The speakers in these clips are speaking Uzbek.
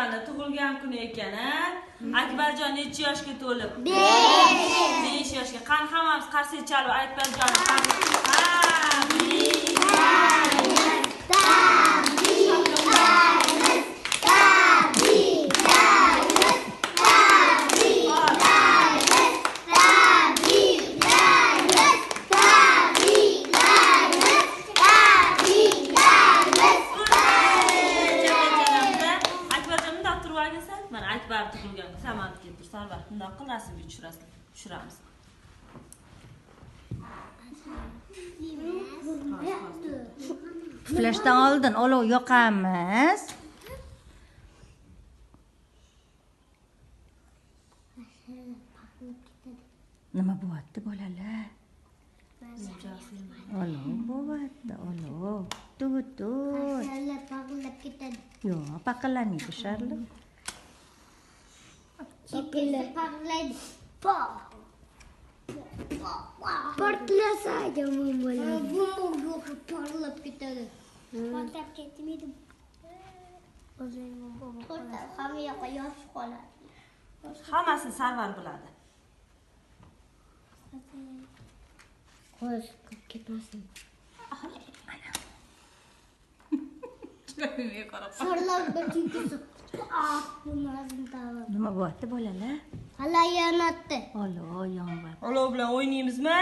Akbarjonni tug'ilgan kuni ekan-a. Akbarjon necha yoshga to'lib? 5 yoshga. Qani hammamiz qarsak chalib Akbarjonni Akbar tug'ilgan kun samanni keltir. Sarvar, bundoq qil, rasmga tushiramiz. Flashdan oldin olov yoqamiz. Nima bo'lyapti bolalar? Olov bo'lyapti, olov. Tut. Mashallah paqillab ketadi. Yo'q, paqillanmaydi sharli. Paqillaydi. Portlasa jamon bo'ladi. Bomba portlab ketadi. Portlab ketmaydi. O'zing bomba. Hamma yoqqa yosh qoladi. Hammasini Sarvar biladi. Qo'sh ketmasin. Sarlar bitinki Nima bo'lyapti bolalar? Hala yonatdi. Olov yonib. Olov bilan o'ynaymizmi?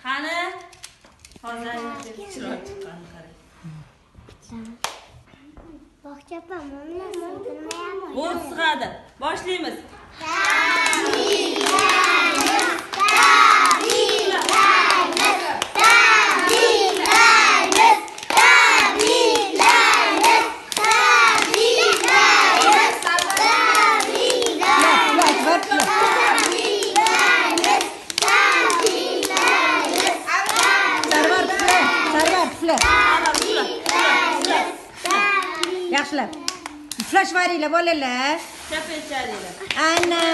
Qani? Hozir chiroy chiqqan qarang. Bog'chapam, mana sindirmayapman. Bo'l sig'adi. Boshlaymiz. Yaxshilab. Flash varinglar bolalar. Chapachariylar. Ana.